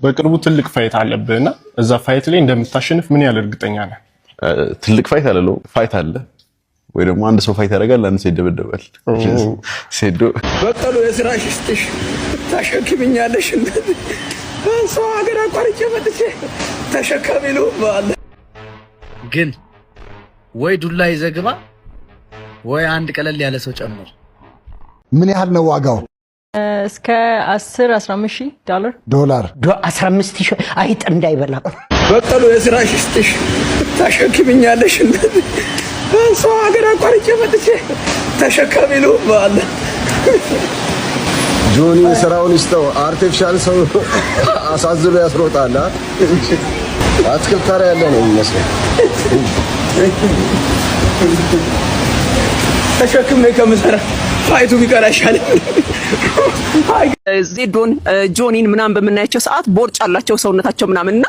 በቅርቡ ትልቅ ፋይት አለብህና እዛ ፋይት ላይ እንደምታሸንፍ ምን ያህል እርግጠኛ ነህ? ትልቅ ፋይት አለው ፋይት አለ ወይ ደግሞ አንድ ሰው ፋይት ያደርጋል አንድ ሰው ይደበደባል። ሴዶ በቀሉ የስራሽ ይስጥሽ ታሸክምኛለሽ እንደዚህ ሰው ሀገር አቋርጬ መጥቼ ተሸከሚሉ ባለ ግን ወይ ዱላ ይዘግባ ወይ አንድ ቀለል ያለ ሰው ጨምር። ምን ያህል ነው ዋጋው? እስከ 10-15 ዶላር 15 አይጥ እንዳይበላ በቀሉ የስራሽ ይስጥሽ ታሸክምኛለሽ እንደዚህ ሰው ሀገር አቋርጬ መጥቼ ተሸከሚሉ ባለ ጆኒ ስራውን ይስተው አርቲፊሻል ሰው አሳዝሎ ያስሮጣል። አትክልታሪ ያለ ነው የሚመስለው። ተሸክሜ ከምሰራ ፋይቱ ቢቀር አይሻልም? ዜዶን ጆኒን ምናምን በምናያቸው ሰዓት ቦርጭ አላቸው ሰውነታቸው ምናምንና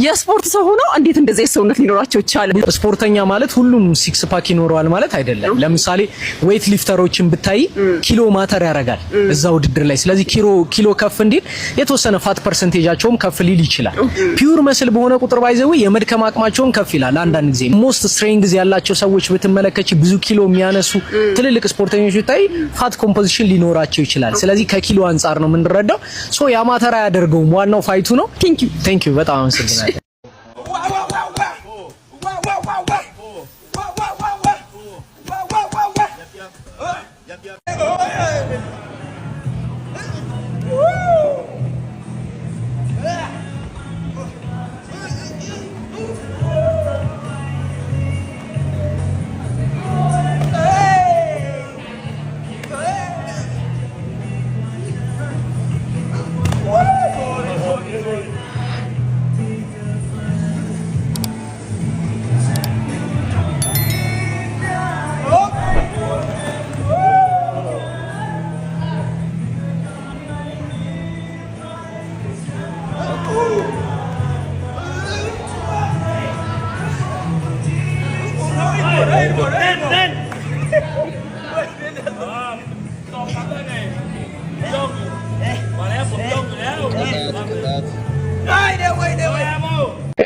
የስፖርት ሰው ሆነው እንዴት እንደዚህ ሰውነት ሊኖራቸው ይችላል? ስፖርተኛ ማለት ሁሉም ሲክስ ፓክ ይኖረዋል ማለት አይደለም። ለምሳሌ ዌይት ሊፍተሮችን ብታይ ኪሎ ማተር ያደርጋል እዛ ውድድር ላይ። ስለዚህ ኪሎ ከፍ እንዲል የተወሰነ ፋት ፐርሰንቴጃቸውም ከፍ ሊል ይችላል። ፒውር መስል በሆነ ቁጥር ባይዘው የመድከም አቅማቸውም ከፍ ይላል። አንዳንድ ጊዜ ሞስት ስትሬንግዝ ያላቸው ሰዎች ብትመለከቺ ብዙ ኪሎ የሚያነሱ ትልልቅ ስፖርተኞች ብታይ ፋት ኮምፖዚሽን ሊኖራቸው ይችላል። ስለዚህ ከኪሎ አንፃር ነው የምንረዳው። ሶ ያማተራ ያደርገው ዋናው ፋይቱ ነው። ቴንክ ዩ በጣም አመሰግናለሁ።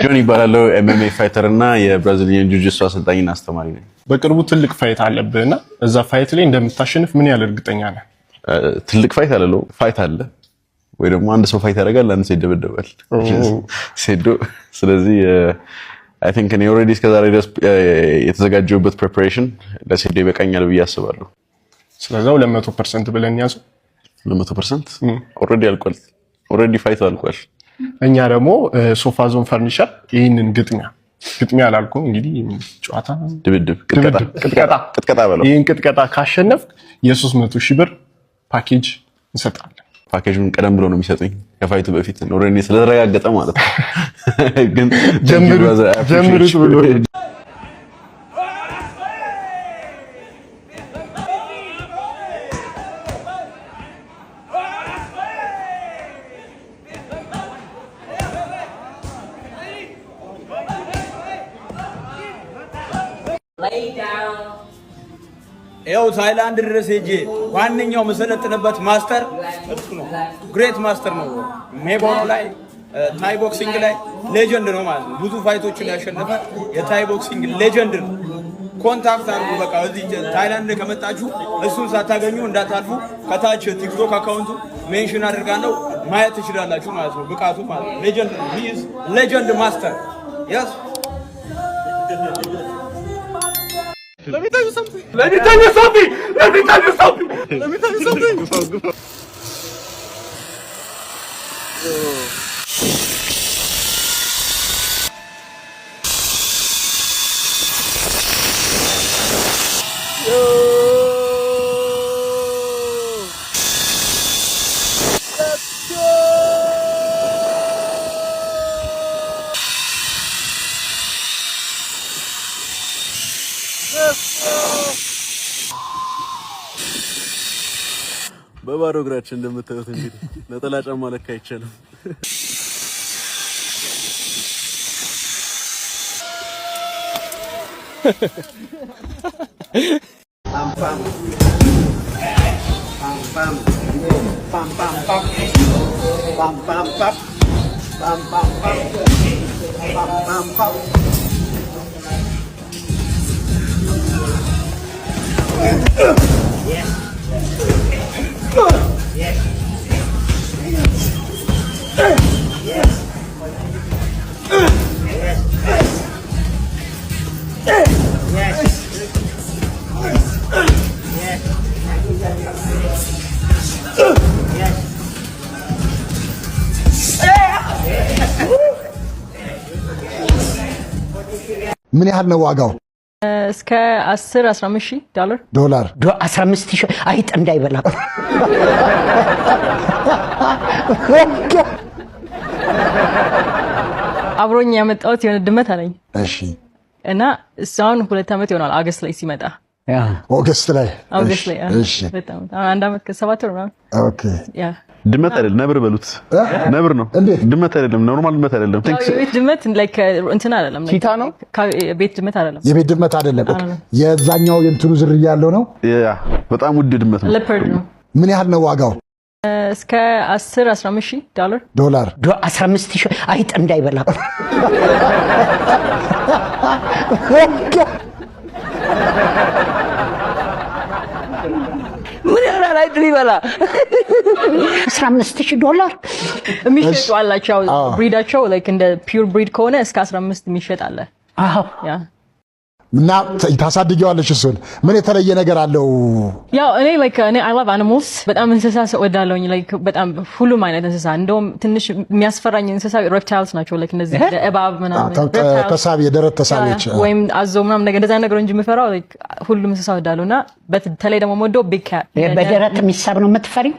ጆኒ ባላለው ኤምኤምኤ ፋይተር እና የብራዚሊያን ጁጁትሱ አሰልጣኝና አስተማሪ ነኝ። በቅርቡ ትልቅ ፋይት አለብህና እዛ ፋይት ላይ እንደምታሸንፍ ምን ያህል እርግጠኛ ነህ? ትልቅ ፋይት አለው ፋይት አለ ወይ ደግሞ አንድ ሰው ፋይት ያደርጋል አንድ ሰው ይደበደባል። ሴዶ ስለዚህ አይ ቲንክ እኔ ኦልሬዲ እስከዛሬ ድረስ የተዘጋጀሁበት ፕሪፓሬሽን ለሴዶ ይበቃኛል ብዬ አስባለሁ። ስለዚህ 200% ብለን ያዘው። 200% ኦልሬዲ አልቋል። ኦልሬዲ ፋይቱ አልቋል። እኛ ደግሞ ሶፋ ዞን ፈርኒቸር ይሄንን ግጥሚያ አላልኩም እንግዲህ ጨዋታ ድብድብ ቅጥቀጣ በለው ይሄን ቅጥቀጣ ካሸነፍ የ300,000 ብር ፓኬጅ እንሰጣለን። ፓኬጁን ቀደም ብሎ ነው የሚሰጡኝ ከፋይቱ በፊት ኦልሬዲ ስለተረጋገጠ ማለት ነው። ግን ጀምሩት ብሎ ያው ታይላንድ ድረስ ሄጄ ዋንኛው መሰለጥነበት ማስተር እሱ ነው። ግሬት ማስተር ነው። ሜቦኖ ላይ ታይ ቦክሲንግ ላይ ሌጀንድ ነው ማለት ነው። ብዙ ፋይቶችን ያሸነፈ የታይ ቦክሲንግ ሌጀንድ ነው። ኮንታክት አድርጉ። በቃ እዚህ ታይላንድ ከመጣችሁ እሱን ሳታገኙ እንዳታልፉ። ከታች ቲክቶክ አካውንቱ ሜንሽን አድርጋለሁ ማየት ትችላላችሁ ማለት ነው። ብቃቱ ማለት ነው። ሌጀንድ ነው። ሂ ኢዝ ሌጀንድ ማስተር yes. Let me tell you something. Let me tell you something. Let me tell you something. Let me tell you something. Go. በባዶ እግራችን እንደምታዩት እንግዲህ ነጠላ ጫማ ለካ አይቻልም። ምን ያህል ነው ዋጋው? እስከ 10-15 ዶላር ዶላር 15 ሺህ አይጥ እንዳይበላ አብሮኝ ያመጣሁት የሆነ ድመት አለኝ። እሺ እና እሷን 2 ዓመት ይሆናል አገስት ላይ ሲመጣ ኦገስት ላይ እሺ በጣም አንድ ዓመት ከ7 ወር ነው። ኦኬ ያ ድመት አይደለም ነብር በሉት ነብር ነው ድመት አይደለም ኖርማል ድመት አይደለም የቤት ድመት ላይክ እንትን አይደለም ቺታ ነው የቤት ድመት አይደለም የቤት ድመት አይደለም የዛኛው የእንትኑ ዝርያ ያለው ነው ያ በጣም ውድ ድመት ነው ሌፐርድ ነው ምን ያህል ነው ዋጋው እስከ 10-15 ዶላር 15 ሺህ አይጥ እንዳይበላ ምን ያህል አይጥ ሊበላ 15 ሺህ ዶላር የሚሸጡ አላቸው ብሪዳቸው ላይክ እንደ ፒውር ብሪድ ከሆነ እስከ 15 የሚሸጥ አለ አዎ ያ እና ታሳድጊዋለሽ እሱን ምን የተለየ ነገር አለው ያው እኔ ላይክ እኔ አይ ላቭ አኒማልስ በጣም እንስሳ እወዳለሁኝ ላይክ በጣም ሁሉም አይነት እንስሳ እንደውም ትንሽ የሚያስፈራኝ እንስሳ ሬፕታይልስ ናቸው ላይክ እነዚህ እባብ ምናምን ተሳቢ የደረት ተሳቢዎች ወይም አዞ ምናምን ነገር እንደዛ ነገር እንጂ የምፈራው ላይክ ሁሉም እንስሳ እወዳለሁና በተለይ ደግሞ የምወደው ቢግ ካት በደረት የሚሳብ ነው የምትፈሪው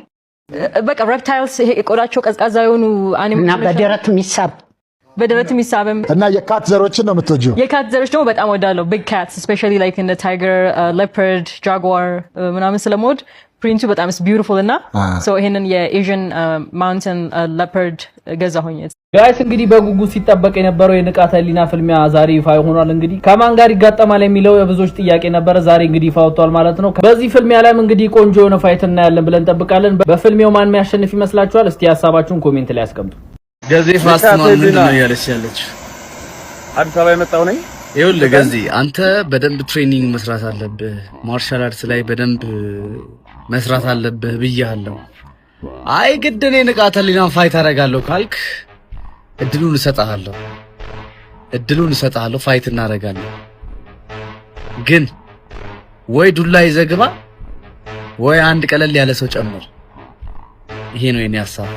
በቃ ሬፕታይልስ ይሄ ቆዳቸው ቀዝቃዛ የሆኑ አኒማልስ እና በደረት የሚሳብ በደረት የሚሳበም እና የካት ዘሮችን ነው የምትወጂው የካት ዘሮች ደግሞ በጣም እወዳለሁ ቢግ ካትስ ስፔሻሊ ላይክ ኢን ታይገር ሌፐርድ ጃጓር ምናምን ስለምወድ ፕሪንቱ በጣም ኢስ ቢዩቲፉል እና ሶ ይሄንን የኤዥን ማውንቴን ሌፐርድ ገዛሁኝ ጋይስ እንግዲህ በጉጉት ሲጠበቅ የነበረው የንቃተ ህሊና ፍልሚያ ዛሬ ይፋ ሆኗል እንግዲህ ከማን ጋር ይጋጠማል የሚለው የብዙዎች ጥያቄ ነበር ዛሬ እንግዲህ ይፋ ወጥቷል ማለት ነው በዚህ ፍልሚያ ላይም እንግዲህ ቆንጆ የሆነ ፋይት እናያለን ብለን እንጠብቃለን በፍልሚያው ማን የሚያሸንፍ ይመስላችኋል እስቲ ሐሳባችሁን ኮሜንት ላይ አስቀምጡ ገዜ ፋስት ነው ምንድነው ያለች ያለች አዲስ አበባ የመጣው ነኝ ይኸውልህ ገዜ አንተ በደንብ ትሬኒንግ መስራት አለብህ ማርሻል አርትስ ላይ በደንብ መስራት አለብህ ብያለሁ አይ ግድ እኔ ንቃተ ህሊናን ፋይት አደርጋለሁ ካልክ እድሉን እሰጥሃለሁ ፋይት እናደርጋለን ግን ወይ ዱላ ይዘግባ ወይ አንድ ቀለል ያለ ሰው ጨምር ይሄ ነው የኔ ሐሳብ